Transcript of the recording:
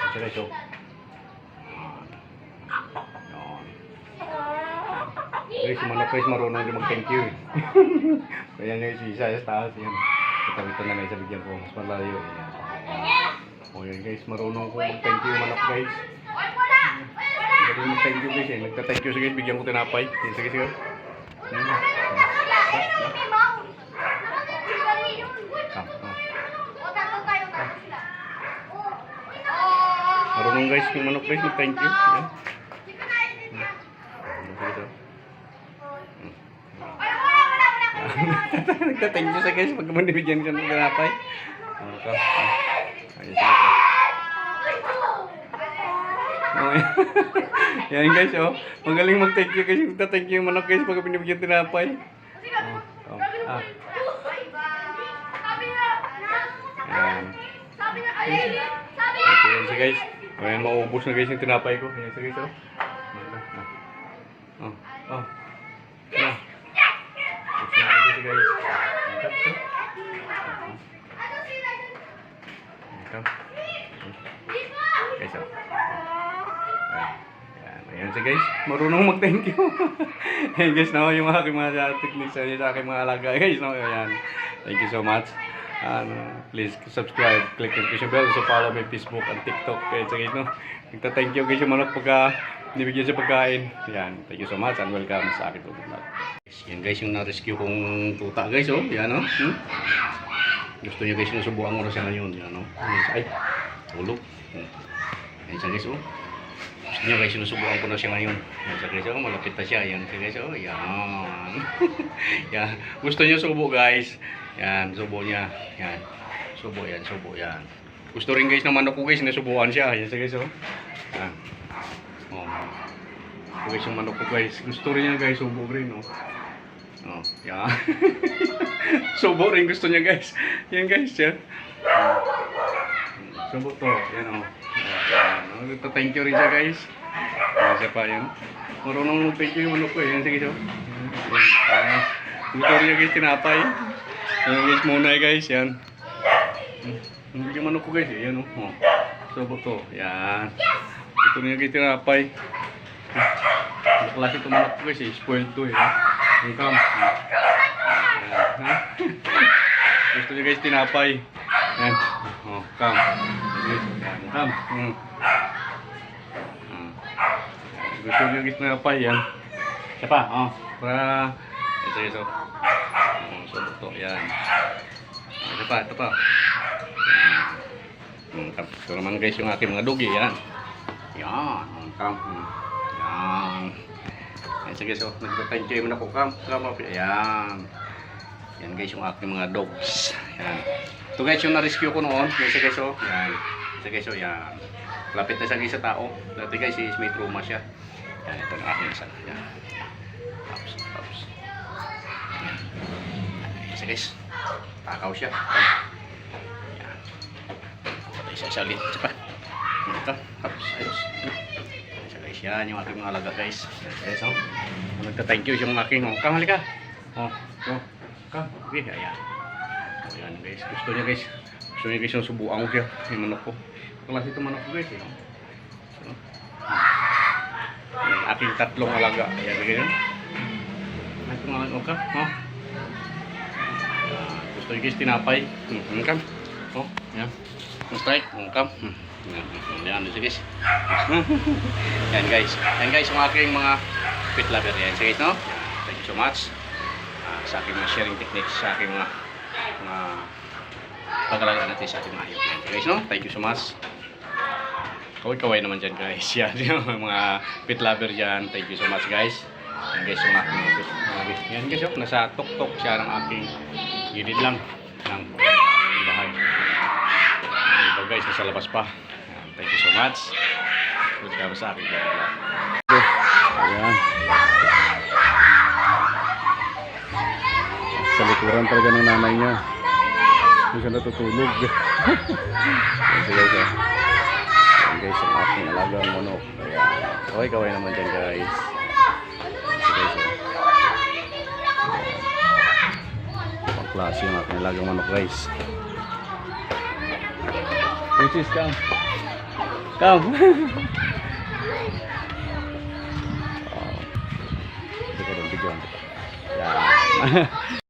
Isa guys, oh. Guys, yung manok guys, marunong din mag-thank you. Ayan guys, isa sa taas yan. Ito na guys, bigyan ko. Mas malayo. O yan guys, marunong ko mag-thank you yung manok guys. Galing mag-thank you guys eh. Nagta-thank you guys, bigyan ko tinapay. Sige, sige. Marunong guys, yung manok guys, mag-thank you. Yan. Nagta-thank you sa guys pag manibigyan ka ng tinapay. Yan guys, oh. Magaling mag-thank you guys. Nagta-thank you yung manok guys pag binibigyan tinapay. Yan siya guys. Ayan, mauubos na guys yung tinapay ko. Yan siya guys, oh. Guys, oh. Ayan siya guys, marunong mag-thank you. Ayan guys, no, yung aking mga techniques, sa aking mga alaga guys, no, ayan. Thank you so much. Please subscribe, click the notification bell, so follow my Facebook and TikTok. Ayan siya guys, no. Nagta-thank you guys yung manok pagka nibigyan sa pagkain. Ayan, thank you so much and welcome sa akin vlog. Yan guys, yung na-rescue kong tuta guys, oh. Yan, oh. Gusto niya guys, nasubukan ko na siya ngayon. Yan, oh. Ay, tulog. Yan siya guys, oh. Gusto niya guys, sinusubukan ko na siya ngayon. Yan siya guys, oh. Malapit na siya. Yan siya guys, oh. Yan. Yan. Gusto niya subo guys. Yan, subo niya. Yan. Subo yan, subo yan. Gusto rin guys ng manok ko guys, nasubukan siya. Yan siya guys, oh. Yan. Oh. Ito guys yung manok ko guys. Gusto rin niya guys, subo rin, oh. Oh, yan. Subo rin gusto niya guys. Yan guys, yan. Subo to. Yan, oh. Yan. Thank you rin siya guys. Yan siya pa yan. Marunong mag-thank you yung manok ko. Yan, sige siya. Gusto rin niya guys, tinapay. Yan guys muna guys, yan. Yung manok ko guys, yan, oh. Subo to. Yan. Gusto rin niya guys, tinapay. Klase ito manok ko guys, spoiled to eh. Yung kam. Gusto niya guys, tinapay. Yan. Oh, kam. Yan, kam. Gusto niya guys, tinapay. Yan. Siya pa, oh. Para, ito. So, ito, yan. Ito pa, ito pa. Ito naman guys, yung aking mga dogi, yan. Yan, kam. Yan. Ayan sige, so nagta-thank you yung manok ko, kam. Ayan. Yan guys yung aking mga dogs. Ayan. Ito guys yung na-rescue ko noon. Ayan sige, so yan. Sige, so yan. Lapit na siya guys sa tao. Dati guys may trauma siya. Ayan, ito na aking isa. Ayan. Pops. Ayan. Ayan sige guys. Takaw siya. Ayan. Patay siya sa ulit. Isa pa. Ito. Pops. Ayos. Yan yung aking mga alaga guys. Guys, oh. Nagta-thank you yung aking, oh. Kam, halika. Oh, kam. Okay, ayan. Ayan guys. Gusto niya guys yung subuan ko siya. Yung manok ko. Klase ito manok ko guys, eh. So, yung aking tatlong alaga. Ayan, ganyan. Ito nga lang, kam. Oh. Gusto niya guys, tinapay. Kam. Oh, ayan. Strike, kam. Yan guys. Yan guys. Yan guys yung aking mga pet lover. Yan guys, no? Thank you so much sa aking mga sharing techniques, sa aking mga pag-alaga natin sa ating mga hayop. Yan guys, no? Thank you so much. Kaway-kaway naman dyan guys. Yan yung mga pet lover dyan. Thank you so much guys. Yan guys yung aking mga pet lover. Yan guys, oh. Nasa tok-tok siya ng aking gilid lang ng bahay. Ito guys, nasa labas pa. Thank you so much. Welcome sa aking vlog. Ayan. Sa likuran talaga ng nanay niya. Hindi siya natutulog. Ayan guys, oh. Ayan guys, ang aking alagang manok. Ayan. Kaway naman dyan guys. Ayan guys, oh. Ang klase yung aking alagang manok guys. Which is come. Come. Hindi ko rin video. Yan.